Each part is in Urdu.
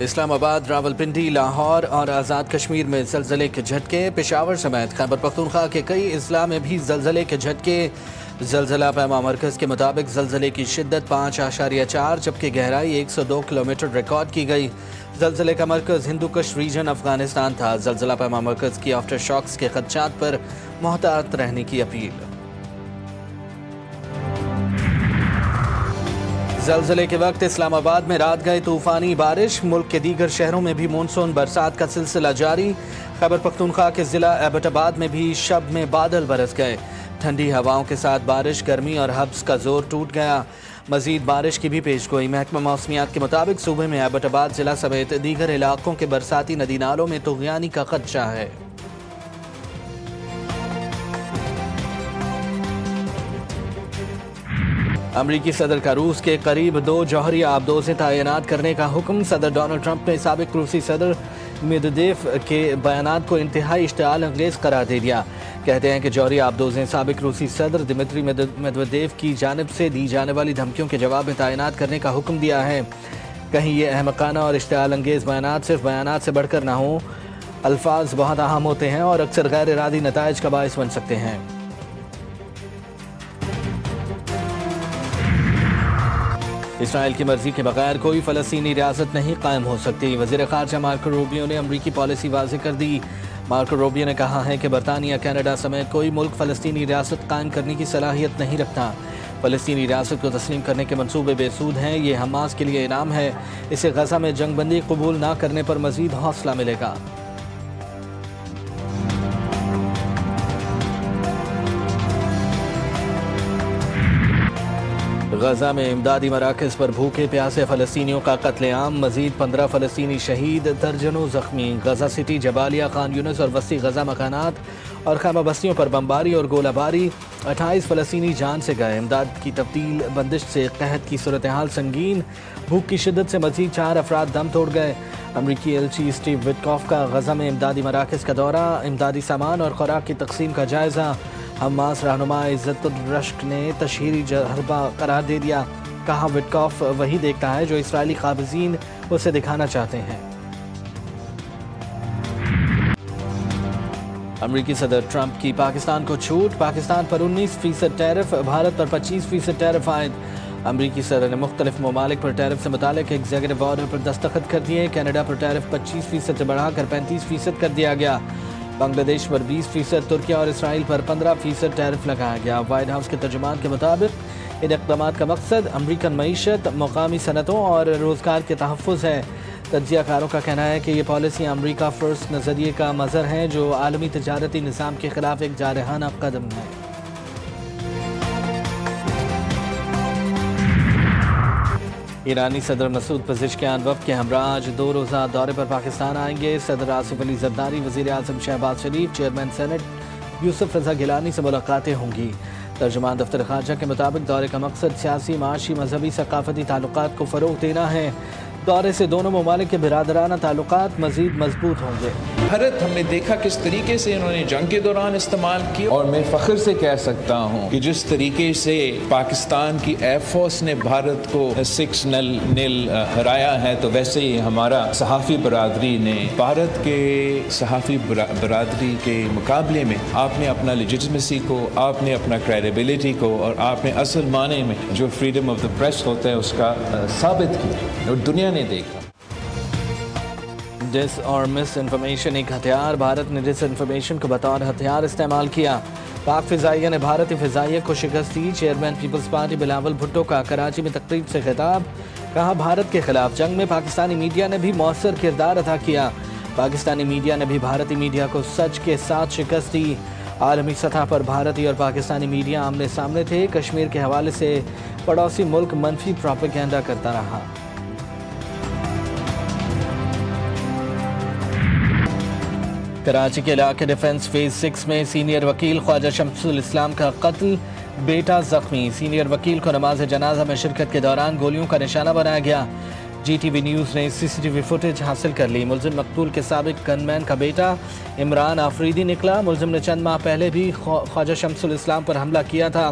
اسلام آباد، راولپنڈی، لاہور اور آزاد کشمیر میں زلزلے کے جھٹکے، پشاور سمیت خیبر پختونخوا کے کئی اضلاع میں بھی زلزلے کے جھٹکے۔ زلزلہ پیما مرکز کے مطابق زلزلے کی شدت 5.4 جبکہ گہرائی 102 کلومیٹر ریکارڈ کی گئی۔ زلزلے کا مرکز ہندوکش ریجن افغانستان تھا۔ زلزلہ پیما مرکز کی آفٹر شاکس کے خدشات پر محتاط رہنے کی اپیل۔ زلزلے کے وقت اسلام آباد میں رات گئے طوفانی بارش، ملک کے دیگر شہروں میں بھی مونسون برسات کا سلسلہ جاری۔ خیبر پختونخوا کے ضلع ایبٹ آباد میں بھی شب میں بادل برس گئے۔ ٹھنڈی ہواؤں کے ساتھ بارش، گرمی اور حبس کا زور ٹوٹ گیا۔ مزید بارش کی بھی پیش گوئی۔ محکمہ موسمیات کے مطابق صوبے میں ایبٹ آباد ضلع سمیت دیگر علاقوں کے برساتی ندی نالوں میں طغیانی کا خدشہ ہے۔ امریکی صدر کا روس کے قریب 2 جوہری آبدوزیں تعینات کرنے کا حکم۔ صدر ڈونلڈ ٹرمپ نے سابق روسی صدر میدویدیف کے بیانات کو انتہائی اشتعال انگیز قرار دے دیا۔ کہتے ہیں کہ جوہری آبدوزیں سابق روسی صدر دمتری میدویدیف کی جانب سے دی جانے والی دھمکیوں کے جواب میں تعینات کرنے کا حکم دیا ہے۔ کہیں یہ احمقانہ اور اشتعال انگیز بیانات صرف بیانات سے بڑھ کر نہ ہوں۔ الفاظ بہت اہم ہوتے ہیں اور اکثر غیر ارادی نتائج کا باعث بن سکتے ہیں۔ اسرائیل کی مرضی کے بغیر کوئی فلسطینی ریاست نہیں قائم ہو سکتی۔ وزیر خارجہ مارکو روبیو نے امریکی پالیسی واضح کر دی۔ مارکو روبیو نے کہا ہے کہ برطانیہ، کینیڈا سمیت کوئی ملک فلسطینی ریاست قائم کرنے کی صلاحیت نہیں رکھتا۔ فلسطینی ریاست کو تسلیم کرنے کے منصوبے بے سود ہیں۔ یہ حماس کے لیے انعام ہے۔ اسے غزہ میں جنگ بندی قبول نہ کرنے پر مزید حوصلہ ملے گا۔ غزہ میں امدادی مراکز پر بھوکے پیاسے فلسطینیوں کا قتل عام، مزید 15 فلسطینی شہید، درجنوں زخمی۔ غزہ سٹی، جبالیہ، خان یونس اور وسطی غزہ مکانات اور خیمہ بستیوں پر بمباری اور گولہ باری، 28 فلسطینی جان سے گئے۔ امداد کی تبدیل بندش سے قحط کی صورتحال سنگین، بھوک کی شدت سے مزید 4 افراد دم توڑ گئے۔ امریکی ایلچی اسٹیو وٹکاف کا غزہ میں امدادی مراکز کا دورہ، امدادی سامان اور خوراک کی تقسیم کا جائزہ۔ حماس رہنما عزت الرشق نے تشہیری حربہ قرار دے دیا۔ کہا وٹکاف وہی دیکھتا ہے جو اسرائیلی قابضین اسے دکھانا چاہتے ہیں۔ امریکی صدر ٹرمپ کی پاکستان کو چھوٹ، پاکستان پر 19% ٹیرف، بھارت پر 25% ٹیرف عائد۔ امریکی صدر نے مختلف ممالک پر ٹیرف سے متعلق ایگزیکٹو آرڈر پر دستخط کر دیے۔ کینیڈا پر ٹیرف 25% سے بڑھا کر 35% کر دیا گیا۔ بنگلہ دیش پر 20%، ترکیہ اور اسرائیل پر 15% ٹیرف لگایا گیا۔ وائٹ ہاؤس کے ترجمان کے مطابق ان اقدامات کا مقصد امریکن معیشت، مقامی صنعتوں اور روزگار کے تحفظ ہے۔ تجزیہ کاروں کا کہنا ہے کہ یہ پالیسی امریکہ فرسٹ نظریے کا مظہر ہے جو عالمی تجارتی نظام کے خلاف ایک جارحانہ قدم ہے۔ ایرانی صدر مسعود پزشکیان وفد کے ہمراہ آج 2 روزہ دورے پر پاکستان آئیں گے۔ صدر آصف علی زرداری، وزیر اعظم شہباز شریف، چیئرمین سینٹ یوسف رضا گیلانی سے ملاقاتیں ہوں گی۔ ترجمان دفتر خارجہ کے مطابق دورے کا مقصد سیاسی، معاشی، مذہبی، ثقافتی تعلقات کو فروغ دینا ہے۔ دورے سے دونوں ممالک کے برادرانہ تعلقات مزید مضبوط ہوں گے۔ بھارت ہم نے دیکھا کس طریقے سے انہوں نے جنگ کے دوران استعمال کیا، اور میں فخر سے کہہ سکتا ہوں کہ جس طریقے سے پاکستان کی ایئر فورس نے بھارت کو 6-0 ہرایا ہے، تو ویسے ہی ہمارا صحافی برادری نے بھارت کے صحافی برادری کے مقابلے میں آپ نے اپنا لیجٹمیسی کو، آپ نے اپنا کریڈیبلٹی کو، اور آپ نے اصل معنی میں جو فریڈم آف دا پریس ہوتا ہے اس کا ثابت کیا، اور دنیا نے دیکھا۔ ڈس اور مس انفارمیشن ایک ہتھیار، بھارت نے ڈس انفارمیشن کو بطور ہتھیار استعمال کیا۔ پاک فضائیہ نے بھارتی فضائیہ کو شکست دی۔ Chairman peoples party Bilawal Bhutto کا کراچی میں تقریب سے خطاب، کہا بھارت کے خلاف جنگ میں پاکستانی میڈیا نے بھی مؤثر کردار ادا کیا۔ پاکستانی میڈیا نے بھی بھارتی میڈیا کو سچ کے ساتھ شکست دی۔ عالمی سطح پر بھارتی اور پاکستانی میڈیا آمنے سامنے تھے۔ کشمیر کے حوالے سے پڑوسی ملک منفی پروپیگنڈا کرتا رہا۔ کراچی کے علاقے ڈیفنس فیز 6 میں سینئر وکیل خواجہ شمس الاسلام کا قتل، بیٹا زخمی۔ سینئر وکیل کو نماز جنازہ میں شرکت کے دوران گولیوں کا نشانہ بنایا گیا۔ جی ٹی وی نیوز نے CCTV فوٹیج حاصل کر لی۔ ملزم مقتول کے سابق گن مین کا بیٹا عمران آفریدی نکلا۔ ملزم نے چند ماہ پہلے بھی خواجہ شمس الاسلام پر حملہ کیا تھا۔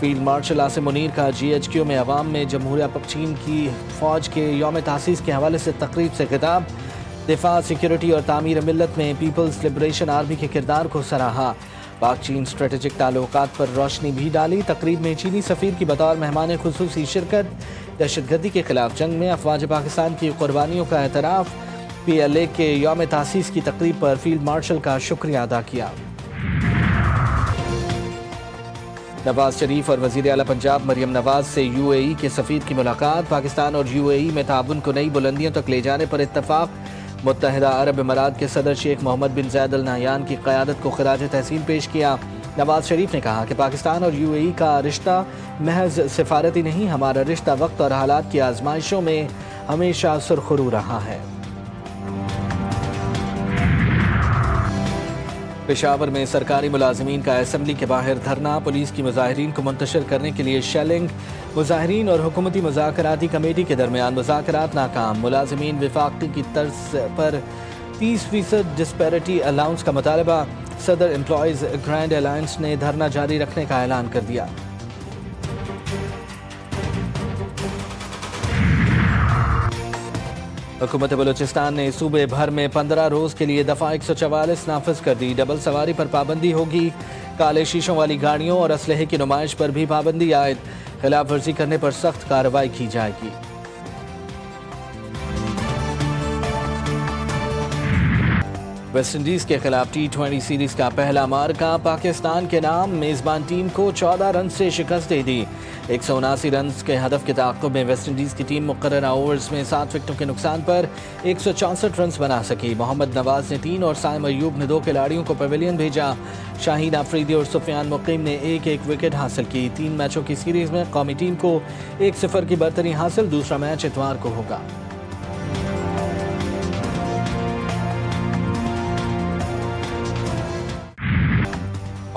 فیلڈ مارشل عاصم منیر کا GHQ میں عوام میں جمہوریہ چین کی فوج کے یوم تاسیس کے حوالے سے تقریب سے خطاب. دفاع، سیکیورٹی اور تعمیر ملت میں پیپلز لبریشن آرمی کے کردار کو سراہا. پاک چین اسٹریٹجک تعلقات پر روشنی بھی ڈالی. تقریب میں چینی سفیر کی بطور مہمان خصوصی شرکت. دہشت گردی کے خلاف جنگ میں افواج پاکستان کی قربانیوں کا اعتراف. PLA کے یوم تاسیس کی تقریب پر فیلڈ مارشل کا شکریہ ادا کیا. نواز شریف اور وزیر اعلیٰ پنجاب مریم نواز سے UAE کے سفیر کی ملاقات. پاکستان اور UAE میں تعاون کو نئی بلندیوں تک لے جانے پر اتفاق. متحدہ عرب امارات کے صدر شیخ محمد بن زاید ال نہیان کی قیادت کو خراج تحسین پیش کیا. نواز شریف نے کہا کہ پاکستان اور UAE کا رشتہ محض سفارتی نہیں، ہمارا رشتہ وقت اور حالات کی آزمائشوں میں ہمیشہ سرخرو رہا ہے. پشاور میں سرکاری ملازمین کا اسمبلی کے باہر دھرنا. پولیس کی مظاہرین کو منتشر کرنے کے لیے شیلنگ. مظاہرین اور حکومتی مذاکراتی کمیٹی کے درمیان مذاکرات ناکام. ملازمین وفاقی کی طرز پر 30% ڈسپیرٹی الاؤنس کا مطالبہ. صدر امپلائیز گرینڈ الائنس نے دھرنا جاری رکھنے کا اعلان کر دیا. حکومت بلوچستان نے صوبے بھر میں 15 روز کے لیے دفعہ 144 نافذ کر دی. ڈبل سواری پر پابندی ہوگی. کالے شیشوں والی گاڑیوں اور اسلحے کی نمائش پر بھی پابندی عائد. خلاف ورزی کرنے پر سخت کارروائی کی جائے گی. ویسٹ انڈیز کے خلاف T20 سیریز کا پہلا مارکا. پاکستان کے نام میزبان ٹیم کو 14 رن سے شکست دے دی. 179 رنز کے ہدف کے تعاقب میں ویسٹ انڈیز کی ٹیم مقررہ اوورز میں 7 وکٹوں کے نقصان پر 164 رنز بنا سکی. محمد نواز نے 3 اور سائم ایوب نے 2 کھلاڑیوں کو پیویلین بھیجا. شاہین آفریدی اور سفیان مقیم نے ایک وکٹ حاصل کی. 3 میچوں کی سیریز میں قومی ٹیم کو 1-0 کی برتری حاصل. دوسرا میچ اتوار کو ہوگا.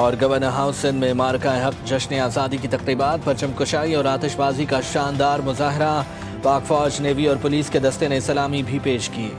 اور گورنر ہاؤس سندھ میں مارکہ حق جشن آزادی کی تقریبات. پرچم کشائی اور آتش بازی کا شاندار مظاہرہ. پاک فوج، نیوی اور پولیس کے دستے نے سلامی بھی پیش کی.